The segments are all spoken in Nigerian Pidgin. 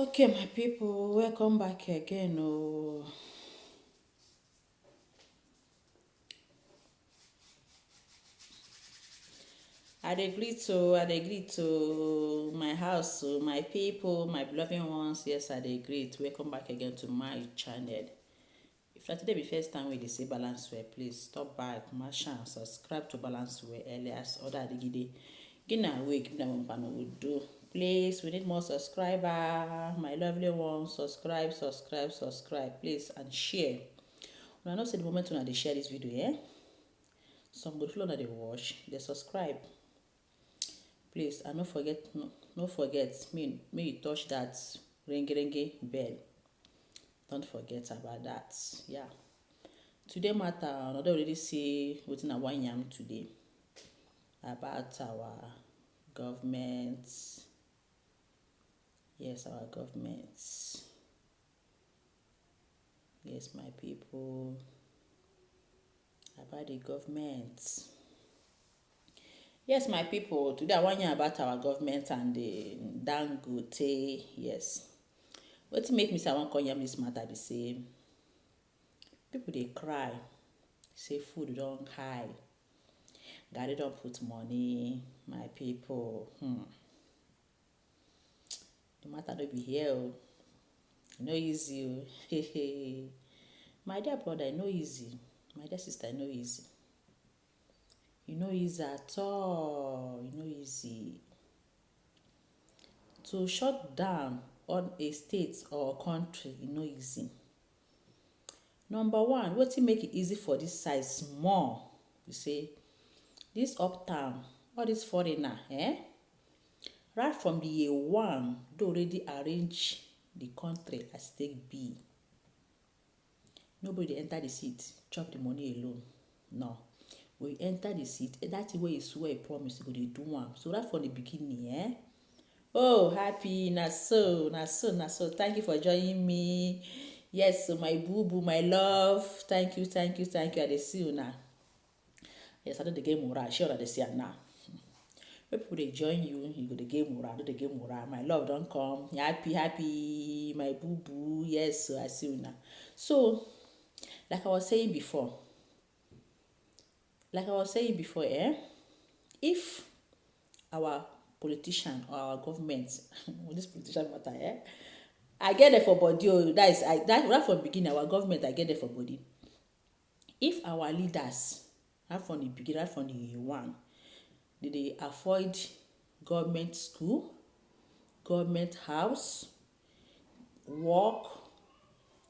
Okay, my people, welcome back again. Oh, I dey greet to my house, my people, my beloved ones. Yes, I dey greet. Welcome back again to my channel. If na today be first time we dey see balance well, please stop by, mash and subscribe to balance well early as other adigide. Gina wey give them one will do. Please, we need more subscriber. My lovely ones, subscribe, please, and share. Una know say the moment una dey share this video, some go follow una dey watch, dey subscribe. Please, and no forget me you touch that ring bell. Don't forget about that. Yeah. Today matter, I don already see wetin I wan yarn today about our government. Yes, our government. Yes, my people. About the government. Yes, my people. Today I wan yarn about our government and the Dangote. Yes. Wetin make me say I wan come yarn this matter be say people dey cry say food don high, garri don put money. My people, the matter no be here o. E no easy o. My dear brother, e no easy. My dear sister, e no easy. E no easy at all. E no easy. To shut down on a state or country, e no easy. Number one, wetin make it easy for this side small, you say, this uptown, all this foreigner, right from the year one, they already arrange the country as take be. Nobody enter the seat, chop the money alone. No. We enter the seat, that way you swear, promise, you go dey do one. So right from the beginning, Oh, happy, na so. Thank you for joining me. Yes, so my boo, my love. Thank you. I dey see you now. Yes, I know the game morale. Sure, I dey see you now. When people dey join you, you go the game morale. Do the game morale. My love don't come. Happy, my boo. Yes, so I see you now. So, like I was saying before, if our politician or our government, this politician matter, I get there for body. That right from the beginning, our government, I get there for body. If our leaders, right from the beginning, right from the one, they avoid government school, government house, work,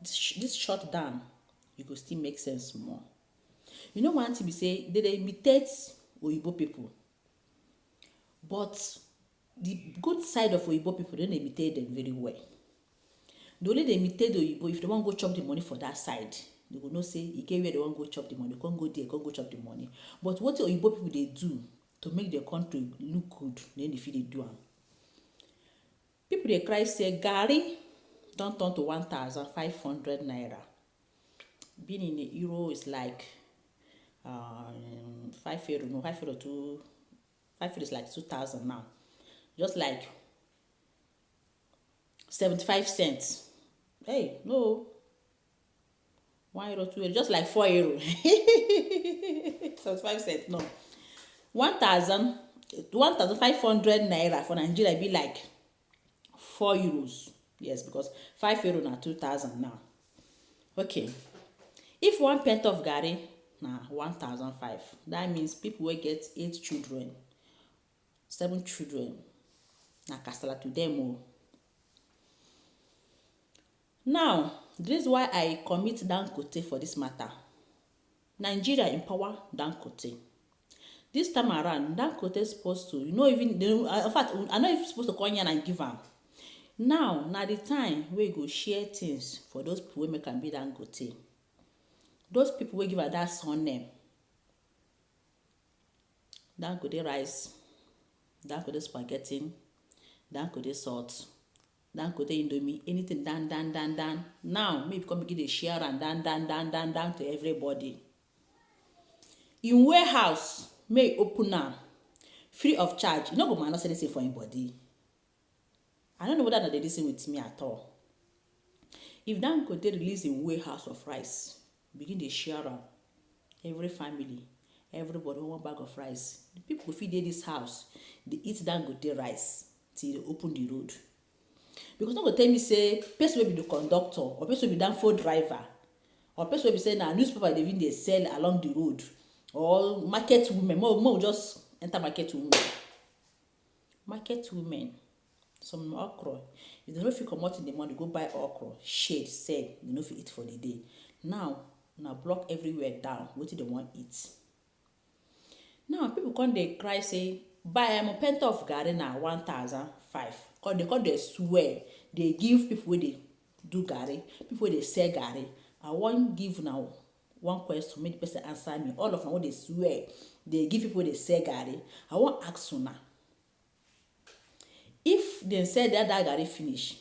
this shut down, you go still make sense more. You know one thing be say they imitate Oyibo people, but the good side of Oyibo people, they don't imitate them very well. The only they imitate the Oyibo, if they want go chop the money for that side, they will not say, you get where they want go chop the money, can't go there, can't go chop the money. But what the Oyibo people they do to make their country look good, then if they do them. People they cry say, Gary don't turn to 1,500 naira. Being in a euro is like 5 euro, no, 5 euro to 5 euro is like 2,000 now. Just like 75 cents. Hey, no. 1 euro, 2 euro, just like 4 euro. 75 cents, no. 1,500 naira for Nigeria be like 4 euros. Yes, because 5 euro na 2,000 now. Okay. If one pint of garri na 1,500, that means people will get 8 children, 7 children. Na kasala to them. Now, this is why I commit Dangote for this matter. Nigeria empower Dangote. This time around, Dangote is supposed to, in fact, I'm not even supposed to come here and give them. Now the time we go share things for those people wey make am be Dangote. Those people wey give her that son name. Dangote rice, Dangote spaghetti, Dangote salt, Dangote indomie, anything dan. Now maybe come begin dey share and dan to everybody. In warehouse, may open am free of charge. You no go minus anything for anybody. I don't know whether they listen with me at all. If Dangote release a warehouse of rice, begin dey share am, every family, everybody one bag of rice. The people go fit dey this house, dey eat Dangote rice till they open the road. Because no go tell me say person wey be the conductor or person wey be danfo driver or person wey be say na newspaper dey even dey sell along the road or market women. More just enter market women. Market women, some okra, if they no fit comot in the morning go buy okra, shade, sell, they no fit eat for the day. Now na block everywhere down, wetin they wan eat. Now people come dey cry say buy penta of garri na 1,500. They come dey swear, they give people wey dey do garri, people wey dey sell garri. I wan give now one question, make the person answer me. All of them wey dey swear, they give people wey dey sell garri. I wan ask una, if they sell that garri finish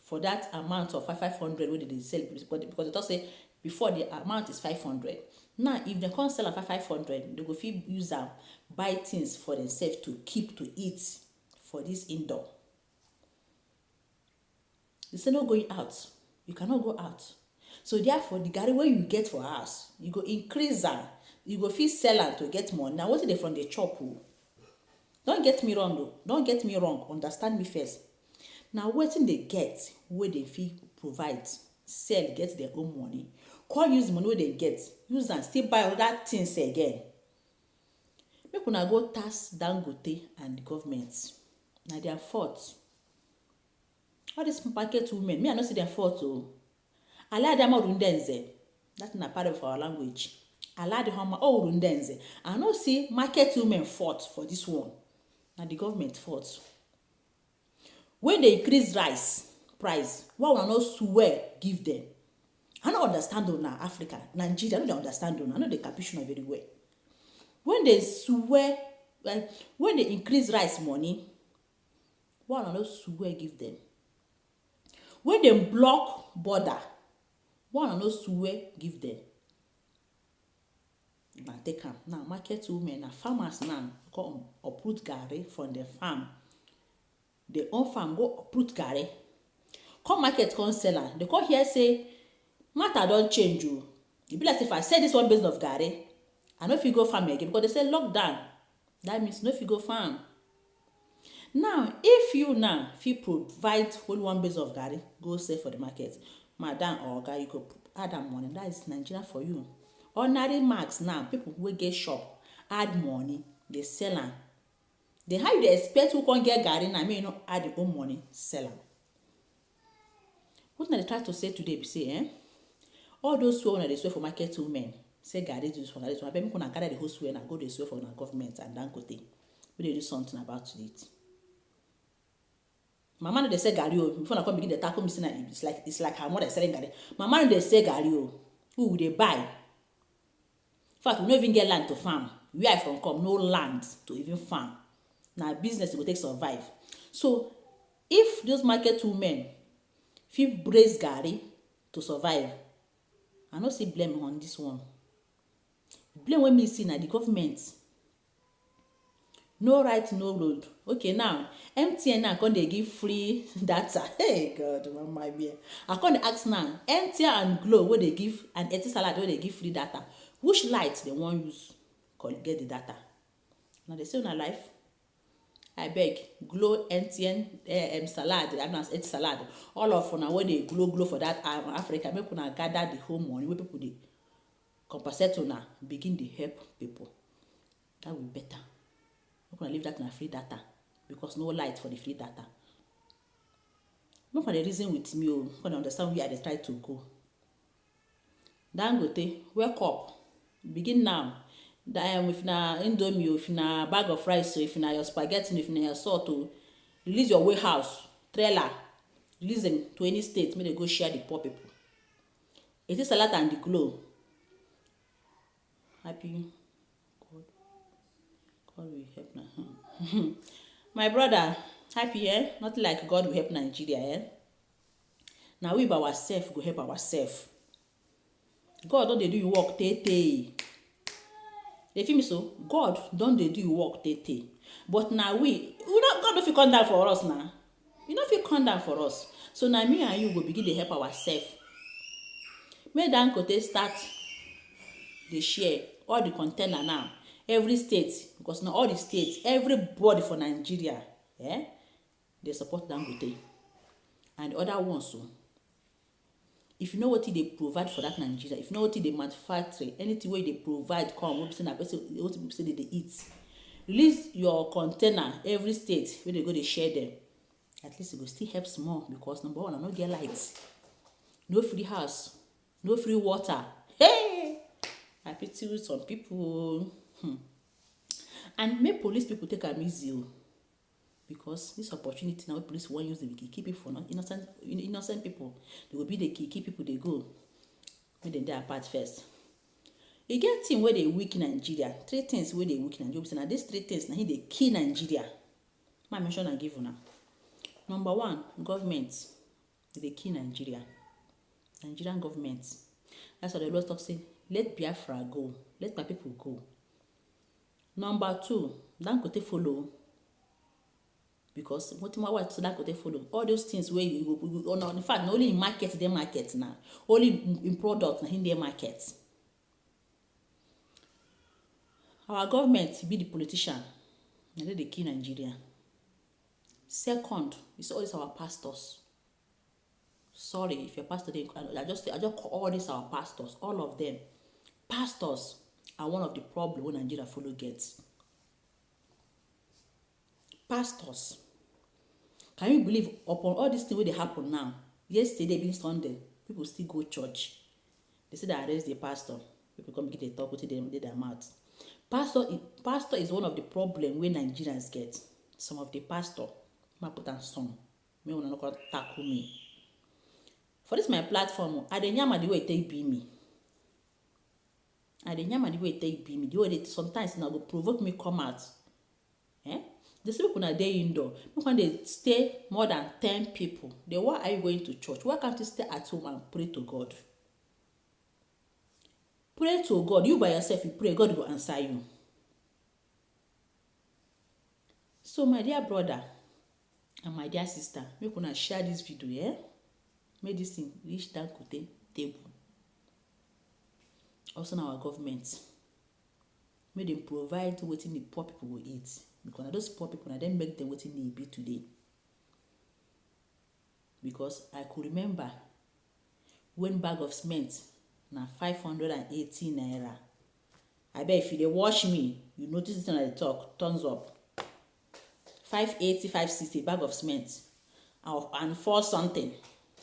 for that amount of 500 wey they sell, because they talk say before the amount is 500. Now if they can't sell at 500, they go fit use am buy things for themselves to keep to eat for this indoor. They say no going out, you cannot go out. So therefore the garri wey you get for house, you go increase am, you go fit sell am to get money. Now wetin dey from the chop o? Don't get me wrong o, don't get me wrong, understand me first. Now wetin they get wey they fit provide, sell, get their own money, come use the money wey they get, use am still buy other things again. Make una go tax Dangote and the government. Na their fault. All these market women, me I no see their fault o. Aladama rundenze, that's na part of our language. Aladama rundenze. I no see market women fault for this one. Na the government fault. When they increase rice price, why una no swear give them? I no understand una Africa, Nigeria, I no dey understand una. I no dey capish una very well. When they swear, when they increase rice money, why una no swear give them? When they block border, why una no swear give them? Now take am. Now market women, na farmers now come uproot garri from the farm. They own farm go uproot garri. Come market come sell am. They come here say matter don change o. E be like if I sell this one basin of garri, I no fit go farm again because they say lockdown. That means no fit go farm. Now if you now fit provide only one basin of garri, go sell for the market, madam or oga, you go add am money. That is Nigeria for you. Ordinary marks now, people wey get shop add money, they sell am. Then how you dey expect who can get garri now, make you no add your own money, sell am? What I dey try to say today be say, all those swear una dey swear for market women, say garri do this one, garri do this one, abeg make una gather the whole swear na go dey swear for una government and Dangote. We dey do something about it. Mama no dey sell garri o. Before I come begin dey tackle me say na it's like her mother selling garri. Mama no dey sell garri o. Who will dey buy? In fact, we no even get land to farm. Where I from come, no land to even farm. Now business go take survive. So if those market women fit braise garri to survive, I no see blame on this one. Blame when me see na the government. No right, no road. Okay, now MTN now come dey give free data. Hey God, mama mia. I come dey ask now, MTN and Glo wey dey give, and Etisalat wey dey give free data, which light they wan use get the data? Now they say una life. I beg, Glo, MTN, salad, Etisalat, all of una wey dey glow for that Africa, make una gather the whole money wey people dey compensate una, begin dey help people. That will be better. Make una leave that na free data, because no light for the free data. Make una reason with me o, make una understand where I dey try to go. Dangote, wake up. Begin now. If na indomie, if na bag of rice, if na your spaghetti, if na your salt, release your warehouse, trailer, release them to any state, make they go share the poor people. It is Salat and the Glo. Happy God will help now. My brother, happy Not like God will help Nigeria Now we by ourselves go help ourselves. God don't they do your work tey. They feel me so? God don't they do your work tey. But now we not God don't fit come down for us now. You no fit come down for us. So na me and you go begin dey help ourselves. Make Dangote start dey share all the container now. Every state, because na all the states, everybody for Nigeria, dey support Dangote. And the other ones too. If you know wetin dey provide for that Nigeria, if you know wetin dey manufacture, anything wey dey provide come, wey be say na person, wetin be say dey eat, release your container every state wey dey go dey share them. At least e go still help small, because number one, I no get light, no free house, no free water. Hey, I pity some people. And make police people take am easy, because this opportunity now police wan use dem keep people for innocent people. They go be the keep people dey go make dem dey apart first. E get thing wey dey weak Nigeria. 3 things wey dey weak Nigeria. Say na these 3 things na him dey kill Nigeria. Ma mention am give una. Number 1, government. Dey kill Nigeria. Nigerian government. That's why they always talk say, let Biafra go, let my people go. Number 2, Dangote follow. Because what my wife Dangote follow. All those things where you go, in fact, only in market they market now. Only in product na in their market. Our government be the politician. And they kill Nigeria. Second, it's always our pastors. Sorry if your pastor didn't. I just call all these our pastors, all of them. Pastors are one of the problems when Nigeria follow gets. Pastors. Can you believe upon all these things wey dey happen now? Yesterday being Sunday, people still go church. They say they arrest the pastor. People come begin dey talk wetin dem dey their mouth. Pastor is one of the problem wey Nigerians get. Some of the pastor, ma put am some. Me una no come tackle me. For this my platform, I dey yarn the way it take be me. I dey yarn the way it take be me. The way they sometimes now go provoke me come out. The people na dey indoor. When they stay more than 10 people, then why are you going to church? Why can't you stay at home and pray to God? Pray to God. You by yourself, you pray, God will answer you. So my dear brother and my dear sister, make una share this video, Make this thing reach Dangote table. Also now our government, make them provide wetin the poor people will eat. Because those poor people, na them make them wetin they be today. Because I could remember when bag of cement na 580 naira. I bet if you dey watch me, you notice it when I talk. Thumbs up. 580, 560 bag of cement, and 4 something.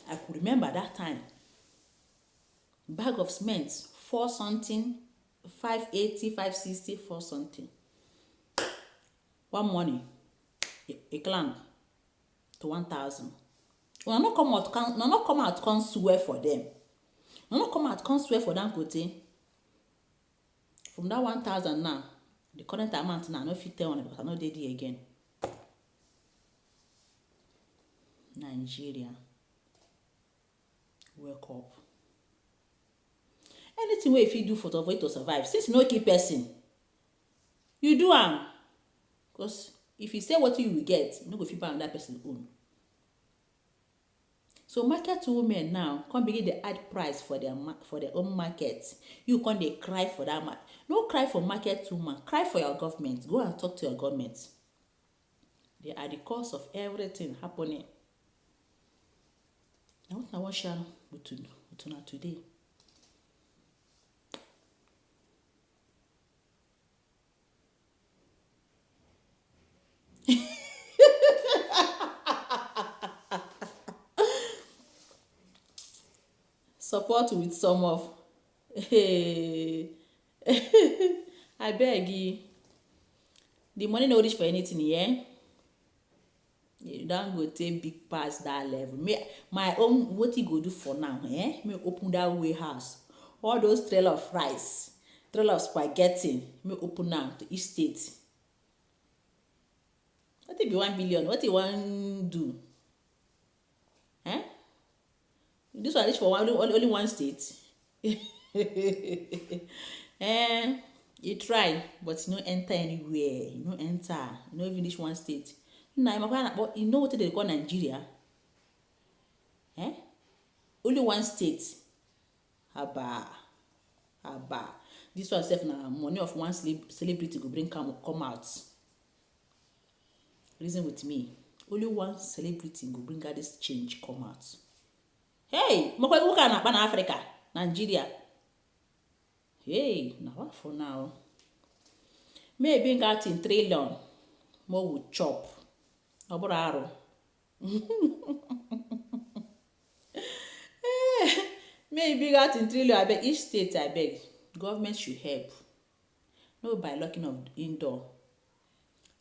I could remember that time. Bag of cement 4 something, 580, 560, 4 something. One morning, a climb to 1,000. When I not come out, come swear for them. When I not come out, come swear for Dangote. From that 1,000 now, the current amount now, I no fit tell on it because I no dey there again. Nigeria, wake up. Anything wey you fit do for you to survive, since you no keep person, you do am. Because if you say what you will get, you no go fit buy another person own. So market women now come begin to add price for their own market. You come dey cry for that market. No cry for market woman. Cry for your government. Go and talk to your government. They are the cause of everything happening. Now what I want to share with you today. Support with some of I beg you. The money no reach for anything, You don't go take big pass that level. My own what you go do for now, Me open that warehouse. All those trail of rice, trail of spaghetti, me open now to each state. What it be 1 billion? What you want do? This one reach for only one state. You try, but you no enter anywhere. You no enter. You no finish one state. na but you know what they call Nigeria? Only one state. Haba. This one sef na money of one celebrity go bring come out. Reason with me. Only one celebrity go bring out this change come out. Hey, mokwe uka na na Africa, Nigeria. Hey, now what for now? Maybe got in trillion more would chop. Obraro. Maybe got in trillion. I beg each state. I beg government should help. No by locking of indoor.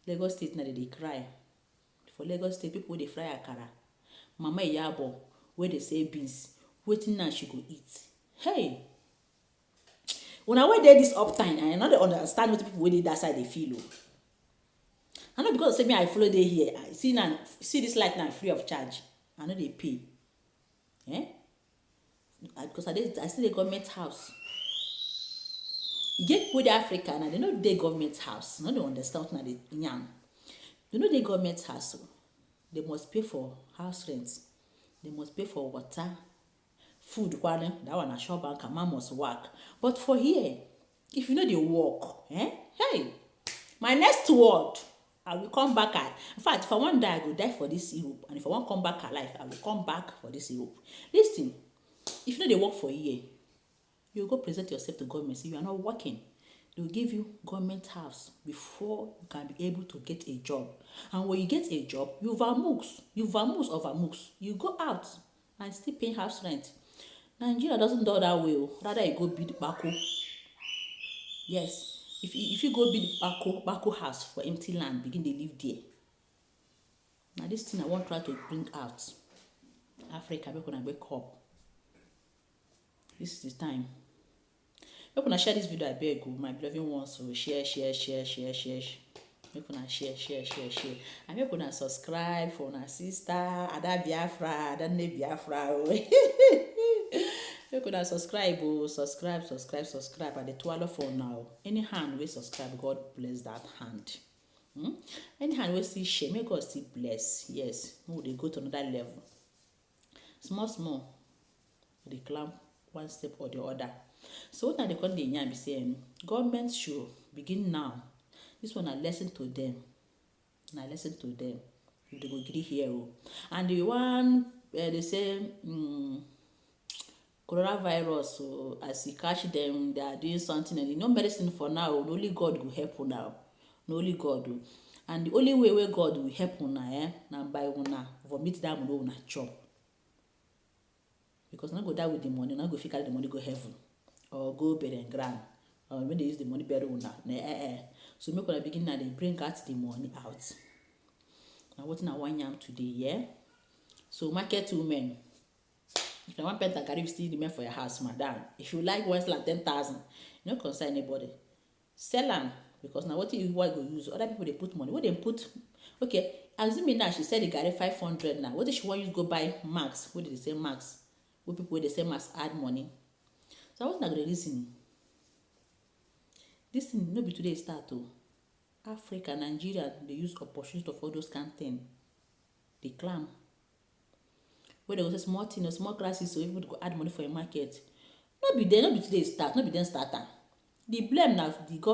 Lagos State now they cry. For Lagos State people they fry akara. Mama Iyabo where they say beans. Waiting now she go eat. Hey. When I went there this uptime, I not understand what people wey that side they feel. I know because say me I follow dey here. I see now see this light now free of charge. I know they pay. Because I see the government house. You get with Africa now, they know the government house. No, they understand now the young. You know the government house. They must pay for house rent. They must pay for water, food. That one a shop bank, a man must work. But for here, if you know they work, hey, my next word, I will come back. In fact, if I want to die, I will die for this Europe. And if I want to come back alive, I will come back for this Europe. Listen, if you know they work for a year, you go present yourself to government. See, you are not working. They will give you government house before you can be able to get a job. And when you get a job, you vamoose. You go out and still pay house rent. Nigeria doesn't do that way. Rather, you go build bako. Yes. If you go build bako house for empty land, begin to live there. Now this thing I want to try to bring out. Africa, we're gonna wake up. This is the time. We're gonna share this video. I beg you, my beloved ones. So share. We're gonna share. And we're gonna subscribe for our sister Ada Biafra, Ada Ne Biafra. We're gonna subscribe. And the 12 for now. Any hand we subscribe, God bless that hand. Any hand we see share, may God still bless. Yes, they go to another level. Small. They climb one step or the other. So what are they call the be saying? Government should begin now. This one I listen to them. If they go get here. And the one they say coronavirus, so as you catch them, they are doing something and no medicine for now. Only God will help you now. Only God will. And the only way where God will help you now, now by una vomit that una chop. Because not go die with the money, not go carry the money go heaven or go bury and grand. Or when they use the money bury una. So make una begin now they bring out the money out. Now what na one yam today, yeah? So market women. If you want pentacarib still remain for your house, madam. If you like ones like 10,000, you don't concern anybody. Sell them because now what you go use? Other people they put money. What they put? Okay, assuming now she said they got 500 now. What did she want you to go buy max? What did they say max? What people they say must add money. So I was not going to listen. This thing no be today start to Africa, Nigeria, they use opportunity of all those kind of things. They climb. Where there was a small thing, small classes, so everybody go add money for a market. No be there, no be today start, no be then starter. The blame now the government.